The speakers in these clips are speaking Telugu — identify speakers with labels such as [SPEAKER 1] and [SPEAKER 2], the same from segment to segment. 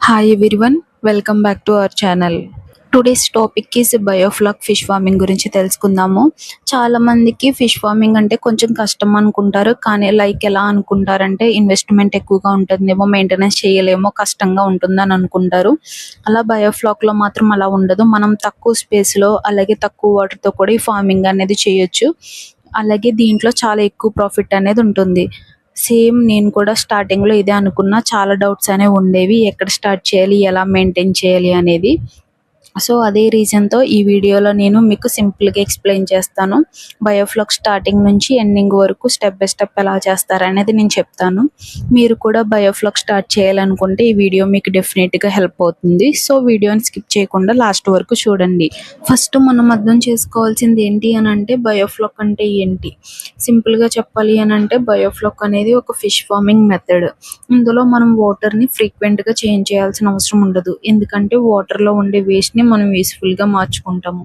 [SPEAKER 1] Hi everyone, welcome back to our channel. Today's topic is biofloc fish farming గురించి తెలుసుకుందాము. చాలా మందికి ఫిష్ ఫార్మింగ్ అంటే కొంచెం కష్టం అనుకుంటారు. కానీ ఎలా అనుకుంటారంటే ఇన్వెస్ట్మెంట్ ఎక్కువగా ఉంటుందేమో, మెయింటెనెన్స్ చేయలేమో, కష్టంగా ఉంటుందని అనుకుంటారు. అలా బయోఫ్లాక్లో మాత్రం అలా ఉండదు. మనం తక్కువ స్పేస్లో అలాగే తక్కువ వాటర్తో కూడా ఈ ఫార్మింగ్ అనేది చేయొచ్చు. అలాగే దీంట్లో చాలా ఎక్కువ ప్రాఫిట్ అనేది ఉంటుంది. సేమ్ నేను కూడా స్టార్టింగ్లో ఇదే అనుకున్నా. చాలా డౌట్స్ అనేవి ఉండేవి, ఎక్కడ స్టార్ట్ చేయాలి, ఎలా మెయింటైన్ చేయాలి అనేది. సో అదే రీజన్తో ఈ వీడియోలో నేను మీకు సింపుల్గా ఎక్స్ప్లెయిన్ చేస్తాను. బయోఫ్లాక్ స్టార్టింగ్ నుంచి ఎండింగ్ వరకు స్టెప్ బై స్టెప్ ఎలా చేస్తారనేది నేను చెప్తాను. మీరు కూడా బయోఫ్లాక్ స్టార్ట్ చేయాలనుకుంటే ఈ వీడియో మీకు డెఫినెట్గా హెల్ప్ అవుతుంది. సో వీడియోని స్కిప్ చేయకుండా లాస్ట్ వరకు చూడండి. ఫస్ట్ మనం అర్థం చేసుకోవాల్సింది ఏంటి అని అంటే బయోఫ్లాక్ అంటే ఏంటి. సింపుల్గా చెప్పాలి అని అంటే బయోఫ్లాక్ అనేది ఒక ఫిష్ ఫార్మింగ్ మెథడ్. ఇందులో మనం వాటర్ని ఫ్రీక్వెంట్గా చేంజ్ చేయాల్సిన అవసరం ఉండదు. ఎందుకంటే వాటర్లో ఉండే వేస్ట్ని మనం యూస్ఫుల్గా మార్చుకుంటాము.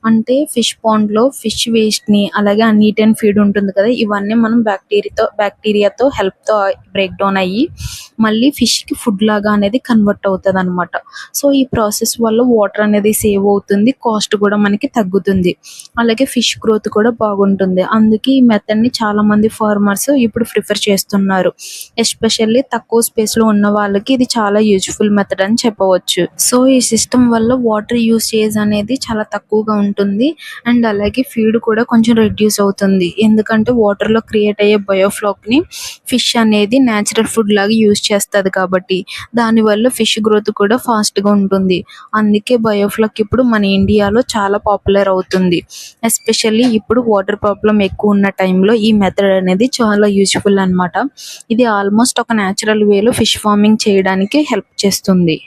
[SPEAKER 1] అంటే ఫిష్ పాండ్లో ఫిష్ వేస్ట్ని అలాగే నీట్ అండ్ ఫీడ్ ఉంటుంది కదా, ఇవన్నీ మనం బ్యాక్టీరియాతో హెల్ప్తో బ్రేక్ డౌన్ అయ్యి మళ్ళీ ఫిష్కి ఫుడ్ లాగా అనేది కన్వర్ట్ అవుతుంది అనమాట. సో ఈ ప్రాసెస్ వల్ల వాటర్ అనేది సేవ్ అవుతుంది, కాస్ట్ కూడా మనకి తగ్గుతుంది, అలాగే ఫిష్ గ్రోత్ కూడా బాగుంటుంది. అందుకే ఈ మెథడ్ని చాలామంది ఫార్మర్స్ ఇప్పుడు ప్రిఫర్ చేస్తున్నారు. ఎస్పెషల్లీ తక్కువ స్పేస్లో ఉన్న వాళ్ళకి ఇది చాలా యూజ్ఫుల్ మెథడ్ అని చెప్పవచ్చు. సో ఈ సిస్టమ్ వల్ల వాటర్ యూసేజ్ అనేది చాలా తక్కువగా ఉంటుంది. అండ్ అలాగే ఫీడ్ కూడా కొంచెం రెడ్యూస్ అవుతుంది. ఎందుకంటే వాటర్లో క్రియేట్ అయ్యే బయోఫ్లాక్ని ఫిష్ అనేది న్యాచురల్ ఫుడ్ లాగా యూజ్ చేస్తుంది కాబట్టి దానివల్ల ఫిష్ గ్రోత్ కూడా ఫాస్ట్గా ఉంటుంది. అందుకే బయోఫ్లాక్ ఇప్పుడు మన ఇండియాలో చాలా పాపులర్ అవుతుంది. ఎస్పెషల్లీ ఇప్పుడు వాటర్ ప్రాబ్లం ఎక్కువ ఉన్న టైంలో ఈ మెథడ్ అనేది చాలా యూజ్ఫుల్ అనమాట. ఇది ఆల్మోస్ట్ ఒక న్యాచురల్ వేలో ఫిష్ ఫార్మింగ్ చేయడానికి హెల్ప్ చేస్తుంది.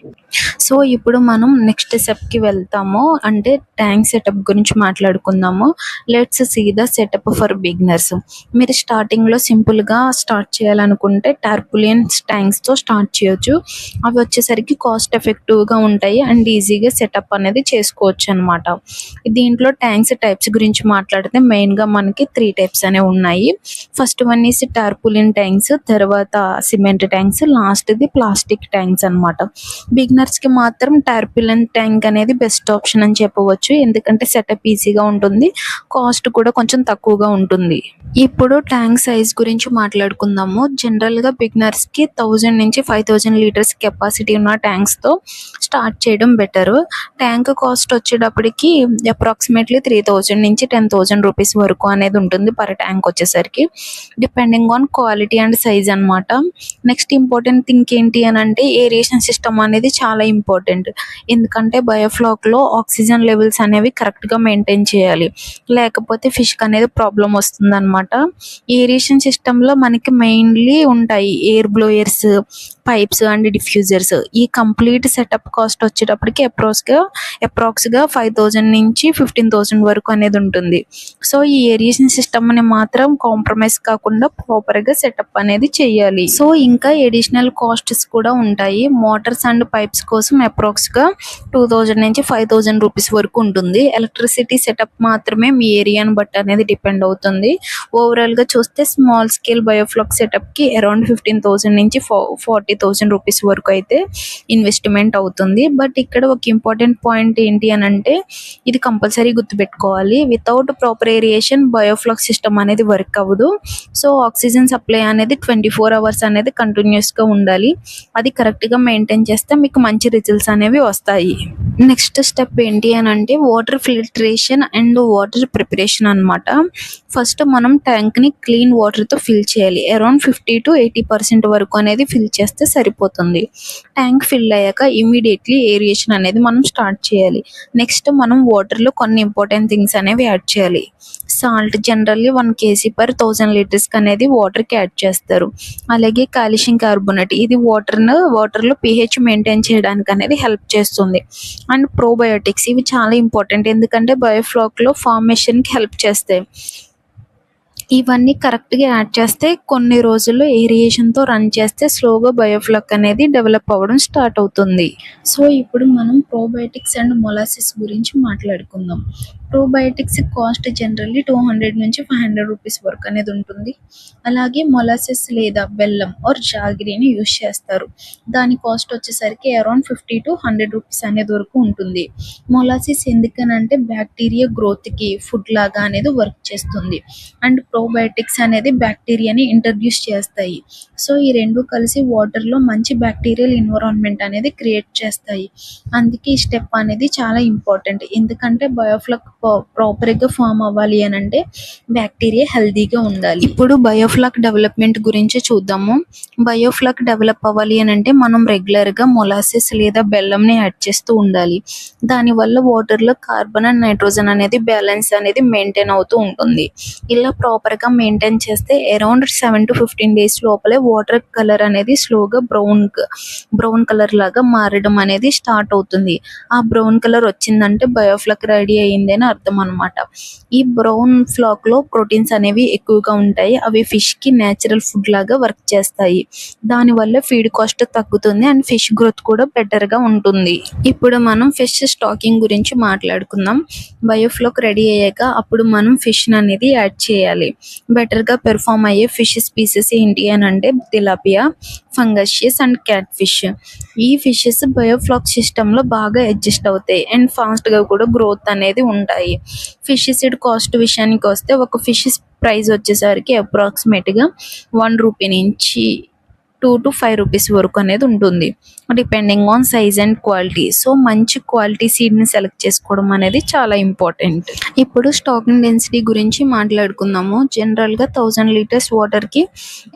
[SPEAKER 1] సో ఇప్పుడు మనం నెక్స్ట్ స్టెప్కి వెళ్తాము. అంటే ట్యాంక్ సెటప్ గురించి మాట్లాడుకుందాము. Let's see the setup for beginners. మీరు స్టార్టింగ్లో సింపుల్గా స్టార్ట్ చేయాలనుకుంటే టార్పులియన్ ట్యాంక్స్తో స్టార్ట్ చేయొచ్చు. అవి వచ్చేసరికి కాస్ట్ ఎఫెక్టివ్గా ఉంటాయి అండ్ ఈజీగా సెటప్ అనేది చేసుకోవచ్చు అనమాట. దీంట్లో ట్యాంక్స్ టైప్స్ గురించి మాట్లాడితే మెయిన్గా మనకి 3 టైప్స్ అనేవి ఉన్నాయి. First one is tarpaulin tanks, తర్వాత సిమెంట్ ట్యాంక్స్, లాస్ట్ది ప్లాస్టిక్ ట్యాంక్స్ అనమాట. బిగినర్స్కి మాత్రం టార్పులిన్ ట్యాంక్ అనేది బెస్ట్ ఆప్షన్ అని చెప్పవచ్చు. ఎందుకంటే సెటప్ ఈజీగా ఉంటుంది, కాస్ట్ కూడా కొంచెం తక్కువగా ఉంటుంది. ఇప్పుడు ట్యాంక్ సైజ్ గురించి మాట్లాడుకుందాము. జనరల్గా బిగినర్స్కి 1000 నుంచి 5000 లీటర్స్ కెపాసిటీ ఉన్న ట్యాంక్స్తో స్టార్ట్ చేయడం బెటరు. ట్యాంక్ కాస్ట్ వచ్చేటప్పటికి అప్రాక్సిమేట్లీ 3000 నుంచి 10,000 రూపీస్ వరకు అనేది ఉంటుంది పర్ ట్యాంక్ వచ్చేసరికి, depending on quality and size అనమాట. నెక్స్ట్ ఇంపార్టెంట్ థింగ్ ఏంటి అని అంటే ఏరియేషన్ సిస్టమ్ అనేది చాలా ఇంపార్టెంట్. ఎందుకంటే బయోఫ్లాక్లో ఆక్సిజన్ లెవెల్స్ అనేవి కరెక్ట్గా మెయింటైన్ చేయాలి, లేకపోతే ఫిష్కి అనేది ప్రాబ్లం వస్తుంది అనమాట. ఏరియేషన్ సిస్టంలో మనకి మెయిన్లీ ఉంటాయి air blowers, pipes and diffusers. ఈ కంప్లీట్ సెటప్ కాస్ట్ వచ్చేటప్పటికి అప్రాక్స్గా 5000 నుంచి 15,000 వరకు అనేది ఉంటుంది. సో ఈ ఏరియేషన్ సిస్టమ్ని మాత్రం కాంప్రమైజ్ కాకుండా ప్రాపర్గా సెటప్ అనేది చేయాలి. సో ఇంకా ఎడిషనల్ కాస్ట్స్ కూడా ఉంటాయి. మోటార్స్ అండ్ పైప్స్ కోసం అప్రాక్స్గా 2000 నుంచి 5000 రూపీస్ వరకు ఉంటుంది. ఎలక్ట్రిసిటీ సెటప్ మాత్రమే మీ ఏరియాని బట్టి అనేది డిపెండ్ అవుతుంది. ఓవరాల్గా చూస్తే స్మాల్ స్కేల్ బయోఫ్లాక్ సెటప్కి అరౌండ్ 15,000 నుంచి 40,000 రూపీస్ వరకు అయితే ఇన్వెస్ట్మెంట్ అవుతుంది. బట్ ఇక్కడ ఒక ఇంపార్టెంట్ పాయింట్ ఏంటి అని అంటే ఇది కంపల్సరీ గుర్తుపెట్టుకోవాలి. Without proper aeration biofloc system అనేది వర్క్ అవ్వదు. సో ఆక్సిజన్ సప్లై అనేది 24 అవర్స్ అనేది కంటిన్యూస్గా ఉండాలి. అది కరెక్ట్గా మెయింటైన్ చేస్తే మీకు మంచి రిజల్ట్స్ అనేవి వస్తాయి. నెక్స్ట్ స్టెప్ ఏంటి అని అంటే water filtration and water preparation అనమాట. ఫస్ట్ మనం ట్యాంక్ని క్లీన్ వాటర్తో ఫిల్ చేయాలి. అరౌండ్ 50 to 80% వరకు అనేది ఫిల్ చేస్తే సరిపోతుంది. ట్యాంక్ ఫిల్ అయ్యాక ఇమీడియట్లీ ఏరియేషన్ అనేది మనం స్టార్ట్ చేయాలి. నెక్స్ట్ మనం వాటర్లో కొన్ని ఇంపార్టెంట్ థింగ్స్ అనేవి యాడ్ చేయాలి. సాల్ట్ జనరల్లీ 1 kg per 1000 లీటర్స్కి అనేది వాటర్కి యాడ్ చేస్తారు. అలాగే కాల్షియం కార్బోనేట్, ఇది వాటర్లో pH మెయింటైన్ చేయడానికి అనేది హెల్ప్ చేస్తుంది. అండ్ ప్రోబయోటిక్స్, ఇవి చాలా ఇంపార్టెంట్ ఎందుకంటే బయోఫ్లాక్లో ఫార్మేషన్కి హెల్ప్ చేస్తాయి. ఇవన్నీ కరెక్ట్గా యాడ్ చేస్తే కొన్ని రోజుల్లో ఏరియేషన్తో రన్ చేస్తే స్లోగా బయోఫ్లాక్ అనేది డెవలప్ అవ్వడం స్టార్ట్ అవుతుంది. సో ఇప్పుడు మనం ప్రోబయోటిక్స్ అండ్ మొలాసిస్ గురించి మాట్లాడుకుందాం. ప్రోబయోటిక్స్ కాస్ట్ జనరల్లీ 200 నుంచి 500 రూపీస్ వరకు అనేది ఉంటుంది. అలాగే మొలాసెస్ లేదా బెల్లం ఆర్ జాగరీని యూజ్ చేస్తారు. దాని కాస్ట్ వచ్చేసరికి అరౌండ్ 50 టు 100 రూపీస్ అనేది వరకు ఉంటుంది. మొలాసిస్ ఎందుకనంటే బ్యాక్టీరియా గ్రోత్కి ఫుడ్ లాగా అనేది వర్క్ చేస్తుంది. అండ్ ప్రోబయోటిక్స్ అనేది బ్యాక్టీరియాని ఇంట్రడ్యూస్ చేస్తాయి. సో ఈ రెండు కలిసి వాటర్లో మంచి బ్యాక్టీరియల్ ఎన్విరాన్మెంట్ అనేది క్రియేట్ చేస్తాయి. అందుకే ఈ స్టెప్ అనేది చాలా ఇంపార్టెంట్. ఎందుకంటే బయోఫ్లక్ ప్రాపర్గా ఫామ్ అవ్వాలి అని అంటే బ్యాక్టీరియా హెల్తీగా ఉండాలి. ఇప్పుడు బయోఫ్లక్ డెవలప్మెంట్ గురించి చూద్దాము. బయోఫ్లక్ డెవలప్ అవ్వాలి అని అంటే మనం రెగ్యులర్గా మొలాసిస్ లేదా బెల్లంని యాడ్ చేస్తూ ఉండాలి. దానివల్ల వాటర్లో కార్బన్ అండ్ నైట్రోజన్ అనేది బ్యాలెన్స్ అనేది మెయింటైన్ అవుతూ ఉంటుంది. ఇలా ప్రాపర్గా మెయింటైన్ చేస్తే అరౌండ్ 7 to 15 డేస్ లోపలే వాటర్ కలర్ అనేది స్లోగా బ్రౌన్ కలర్ లాగా మారడం అనేది స్టార్ట్ అవుతుంది. ఆ బ్రౌన్ కలర్ వచ్చిందంటే బయోఫ్లక్ రెడీ అయ్యింది అని అర్థం అనమాట. ఈ బ్రౌన్ ఫ్లాక్ లో ప్రోటీన్స్ అనేవి ఎక్కువగా ఉంటాయి. అవి ఫిష్ కి నేచురల్ ఫుడ్ లాగా వర్క్ చేస్తాయి. దానివల్ల ఫీడ్ కాస్ట్ తగ్గుతుంది అండ్ ఫిష్ గ్రోత్ కూడా బెటర్ గా ఉంటుంది. ఇప్పుడు మనం ఫిష్ స్టాకింగ్ గురించి మాట్లాడుకుందాం. బయోఫ్లాక్ రెడీ అయ్యాక అప్పుడు మనం ఫిష్ అనేది యాడ్ చేయాలి. బెటర్ గా పెర్ఫామ్ అయ్యే ఫిష్ స్పీసెస్ ఏంటి అని అంటే తిలాపియా, ఫంగషియస్ అండ్ క్యాట్ ఫిష్. ఈ ఫిషెస్ బయోఫ్లాక్ సిస్టమ్ లో బాగా అడ్జస్ట్ అవుతాయి అండ్ ఫాస్ట్ గా కూడా గ్రోత్ అనేది ఉంటాయి. ఫిష్ సీడ్ కాస్ట్ విషయానికి వస్తే ఒక ఫిష్ ప్రైస్ వచ్చేసరికి అప్రాక్సిమేట్ గా 1 రూపీ నుంచి 2 to 5 రూపీస్ వరకు అనేది ఉంటుంది, depending on size and quality. So మంచి క్వాలిటీ సీడ్ని సెలెక్ట్ చేసుకోవడం అనేది చాలా ఇంపార్టెంట్. ఇప్పుడు స్టాకింగ్ డెన్సిటీ గురించి మాట్లాడుకుందాము. జనరల్గా 1000 లీటర్స్ వాటర్కి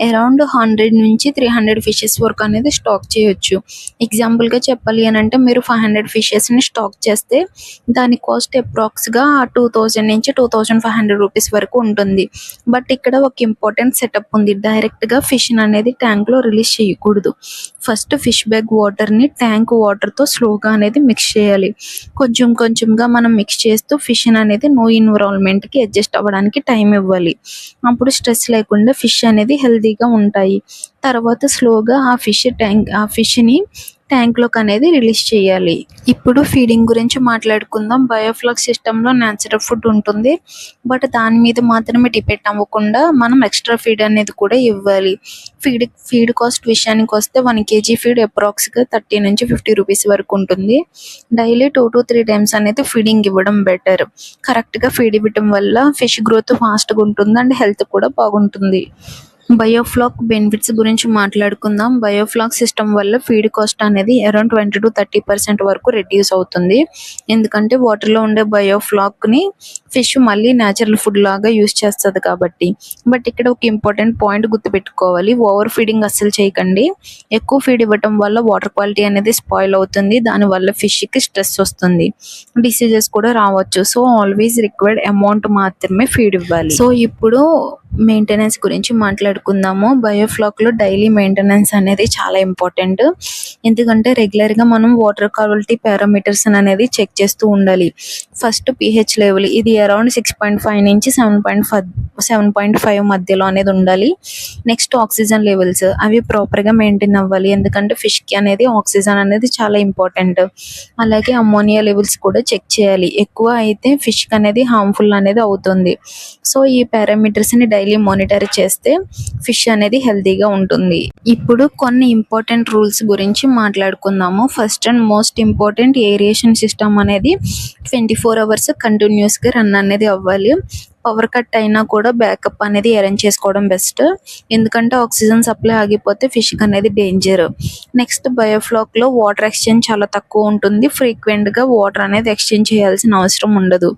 [SPEAKER 1] అరౌండ్ 100 నుంచి 300 ఫిషెస్ వరకు అనేది స్టాక్ చేయొచ్చు. ఎగ్జాంపుల్గా చెప్పాలి అని అంటే మీరు 500 ఫిషెస్ని స్టాక్ చేస్తే దాని కాస్ట్ అప్రాక్స్గా 2000 నుంచి 2500 రూపీస్ వరకు ఉంటుంది. బట్ ఇక్కడ ఒక ఇంపార్టెంట్ సెటప్ ఉంది. డైరెక్ట్గా ఫిష్ అనేది ట్యాంక్లో రిలీజ్ చేయకూడదు. ఫస్ట్ ఫిష్ బ్యాగ్ వాటర్ని ట్యాంక్ వాటర్తో స్లోగా అనేది మిక్స్ చేయాలి. కొంచెంగా మనం మిక్స్ చేస్తూ ఫిష్ అనేది నో ఎన్విరాన్మెంట్కి అడ్జస్ట్ అవ్వడానికి టైం ఇవ్వాలి. అప్పుడు స్ట్రెస్ లేకుండా ఫిష్ అనేది హెల్తీగా ఉంటాయి. తర్వాత స్లోగా ఆ ఫిష్ని ట్యాంక్లోకి అనేది రిలీజ్ చేయాలి. ఇప్పుడు ఫీడింగ్ గురించి మాట్లాడుకుందాం. బయోఫ్లాక్ సిస్టంలో న్యాచురల్ ఫుడ్ ఉంటుంది. బట్ దాని మీద మాత్రమే డిపెండ్ అవ్వకుండా మనం ఎక్స్ట్రా ఫీడ్ అనేది కూడా ఇవ్వాలి. ఫీడ్ కాస్ట్ విషయానికి వస్తే 1 kg ఫీడ్ అప్రాక్స్గా 30 నుంచి 50 రూపీస్ వరకు ఉంటుంది. డైలీ 2 to 3 టైమ్స్ అనేది ఫీడింగ్ ఇవ్వడం బెటర్. కరెక్ట్గా ఫీడ్ ఇవ్వడం వల్ల ఫిష్ గ్రోత్ ఫాస్ట్గా ఉంటుంది అండ్ హెల్త్ కూడా బాగుంటుంది. బయోఫ్లాక్ బెనిఫిట్స్ గురించి మాట్లాడుకుందాం. బయోఫ్లాక్ సిస్టమ్ వల్ల ఫీడ్ కాస్ట్ అనేది అరౌండ్ 20 to 30% వరకు రెడ్యూస్ అవుతుంది. ఎందుకంటే వాటర్లో ఉండే బయోఫ్లాక్ని ఫిష్ మళ్ళీ న్యాచురల్ ఫుడ్ లాగా యూజ్ చేస్తుంది కాబట్టి. బట్ ఇక్కడ ఒక ఇంపార్టెంట్ పాయింట్ గుర్తుపెట్టుకోవాలి. ఓవర్ ఫీడింగ్ అస్సలు చేయకండి. ఎక్కువ ఫీడ్ ఇవ్వటం వల్ల వాటర్ క్వాలిటీ అనేది స్పాయిల్ అవుతుంది. దానివల్ల ఫిష్కి స్ట్రెస్ వస్తుంది, డిసీజెస్ కూడా రావచ్చు. సో ఆల్వేస్ రిక్వైర్డ్ అమౌంట్ మాత్రమే ఫీడ్ ఇవ్వాలి. సో ఇప్పుడు మెయింటెనెన్స్ గురించి మాట్లాడుకుందాము. బయోఫ్లాక్లో డైలీ మెయింటెనెన్స్ అనేది చాలా ఇంపార్టెంట్. ఎందుకంటే రెగ్యులర్గా మనం వాటర్ క్వాలిటీ పారామీటర్స్ అనేది చెక్ చేస్తూ ఉండాలి. ఫస్ట్ pH లెవెల్ ఇది అరౌండ్ 6.5 నుంచి 7.5 మధ్యలో అనేది ఉండాలి. నెక్స్ట్ ఆక్సిజన్ లెవెల్స్ అవి ప్రాపర్గా మెయింటైన్ అవ్వాలి. ఎందుకంటే ఫిష్కి అనేది ఆక్సిజన్ అనేది చాలా ఇంపార్టెంట్. అలాగే అమ్మోనియా లెవెల్స్ కూడా చెక్ చేయాలి. ఎక్కువ అయితే ఫిష్కి అనేది హార్మ్ఫుల్ అనేది అవుతుంది. సో ఈ పారామీటర్స్ని డైలీ మానిటర్ చేస్తే ఫిష్ అనేది హెల్తీగా ఉంటుంది. ఇప్పుడు కొన్ని ఇంపార్టెంట్ రూల్స్ గురించి మాట్లాడుకుందాము. First and most important aeration system అనేది 24 hours కంటిన్యూస్గా రన్ అనేది అవ్వాలి. పవర్ కట్ అయినా కూడా బ్యాకప్ అనేది అరేంజ్ చేసుకోవడం బెస్ట్. ఎందుకంటే ఆక్సిజన్ సప్లై ఆగిపోతే ఫిష్కి అనేది డేంజర్. నెక్స్ట్ బయోఫ్లాక్లో వాటర్ ఎక్స్చేంజ్ చాలా తక్కువ ఉంటుంది. ఫ్రీక్వెంట్గా వాటర్ అనేది ఎక్స్చేంజ్ చేయాల్సిన అవసరం ఉండదు.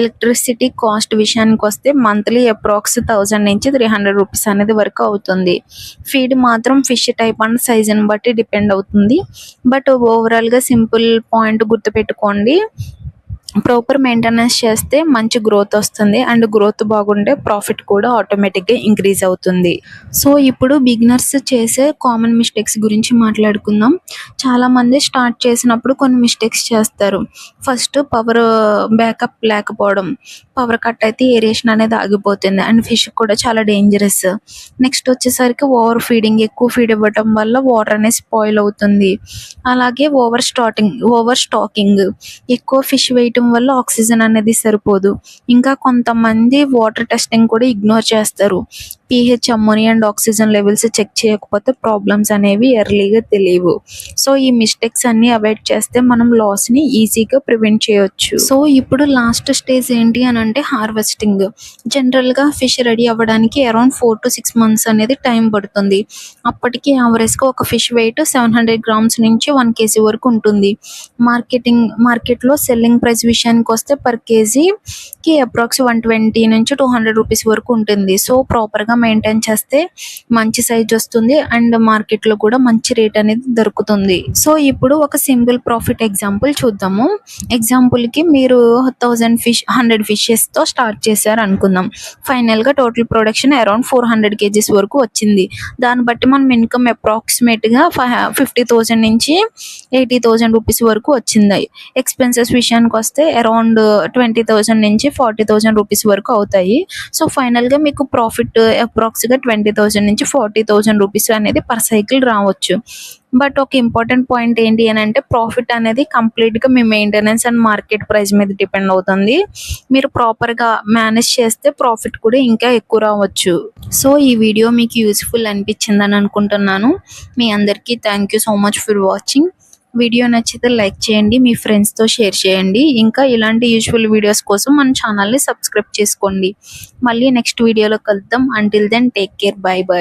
[SPEAKER 1] ఎలక్ట్రిసిటీ కాస్ట్ విషయానికి వస్తే మంత్లీ అప్రాక్స్ 1000 నుంచి 300 రూపీస్ అనేది వరకు అవుతుంది. ఫీడ్ మాత్రం ఫిష్ టైప్ అండ్ సైజుని బట్టి డిపెండ్ అవుతుంది. బట్ ఓవరాల్గా సింపుల్ పాయింట్ గుర్తుపెట్టుకోండి. ప్రాపర్ మెయింటెనెన్స్ చేస్తే మంచి గ్రోత్ వస్తుంది అండ్ గ్రోత్ బాగుంటే ప్రాఫిట్ కూడా ఆటోమేటిక్గా ఇంక్రీజ్ అవుతుంది. సో ఇప్పుడు బిగినర్స్ చేసే కామన్ మిస్టేక్స్ గురించి మాట్లాడుకుందాం. చాలామంది స్టార్ట్ చేసినప్పుడు కొన్ని మిస్టేక్స్ చేస్తారు. ఫస్ట్ పవర్ బ్యాకప్ లేకపోవడం, పవర్ కట్ అయితే ఏరియేషన్ అనేది ఆగిపోతుంది అండ్ ఫిష్ కూడా చాలా డేంజరస్. నెక్స్ట్ వచ్చేసరికి ఓవర్ ఫీడింగ్, ఎక్కువ ఫీడ్ ఇవ్వటం వల్ల వాటర్ అనేది స్పాయిల్ అవుతుంది. అలాగే ఓవర్ స్టాకింగ్, ఎక్కువ ఫిష్ వేయటం చేయడం వల్ల ఆక్సిజన్ అనేది సరిపోదు. ఇంకా కొంతమంది వాటర్ టెస్టింగ్ కూడా ఇగ్నోర్ చేస్తారు. PH, ammonia and oxygen levels check చేయకపోతే ప్రాబ్లమ్స్ అనేవి ఎర్లీగా తెలియవు. సో ఈ మిస్టేక్స్ అన్ని అవాయిడ్ చేస్తే మనం లాస్ని ఈజీగా ప్రివెంట్ చేయొచ్చు. సో ఇప్పుడు లాస్ట్ స్టేజ్ ఏంటి అని అంటే హార్వెస్టింగ్. జనరల్గా ఫిష్ రెడీ అవ్వడానికి అరౌండ్ 4 to 6 months అనేది టైం పడుతుంది. అప్పటికి యావరేజ్గా ఒక ఫిష్ వెయిట్ 700 grams నుంచి 1 kg వరకు ఉంటుంది. మార్కెట్లో సెల్లింగ్ ప్రైస్ విషయానికి వస్తే పర్ కేజీకి అప్రాక్స్ 120 నుంచి 200 రూపీస్ వరకు ఉంటుంది. సో ప్రాపర్గా మెయింటైన్ చేస్తే మంచి సైజ్ వస్తుంది అండ్ మార్కెట్లో కూడా మంచి రేట్ అనేది దొరుకుతుంది. సో ఇప్పుడు ఒక సింపుల్ ప్రాఫిట్ ఎగ్జాంపుల్ చూద్దాము. ఎగ్జాంపుల్కి మీరు 100 ఫిషెస్తో స్టార్ట్ చేశారు అనుకుందాం. ఫైనల్గా టోటల్ ప్రొడక్షన్ అరౌండ్ 400 kgs వరకు వచ్చింది. దాన్ని బట్టి మనం ఇన్కమ్ అప్రాక్సిమేట్గా 50,000 నుంచి 80,000 రూపీస్ వరకు వచ్చింది. ఎక్స్పెన్సెస్ విషయానికి వస్తే అరౌండ్ 20,000 నుంచి 40,000 రూపీస్ వరకు అవుతాయి. సో ఫైనల్గా మీకు ప్రాఫిట్ అప్రాక్స్గా 20,000 నుంచి 40,000 రూపీస్ అనేది పర్ సైకిల్ రావచ్చు. బట్ ఒక ఇంపార్టెంట్ పాయింట్ ఏంటి అని అంటే ప్రాఫిట్ అనేది కంప్లీట్గా మీ మెయింటెనెన్స్ అండ్ మార్కెట్ ప్రైస్ మీద డిపెండ్ అవుతుంది. మీరు ప్రాపర్గా మేనేజ్ చేస్తే ప్రాఫిట్ కూడా ఇంకా ఎక్కువ రావచ్చు. సో ఈ వీడియో మీకు యూస్ఫుల్ అనిపించిందని అనుకుంటున్నాను. మీ అందరికీ thank you so much for watching. Video నచ్చితే లైక్ చేయండి, మీ ఫ్రెండ్స్తో షేర్ చేయండి. ఇంకా ఇలాంటి యూస్ఫుల్ వీడియోస్ కోసం మన ఛానల్ని సబ్స్క్రైబ్ చేసుకోండి. మళ్ళీ నెక్స్ట్ వీడియోలో కలుద్దాం. Until then take care, bye by.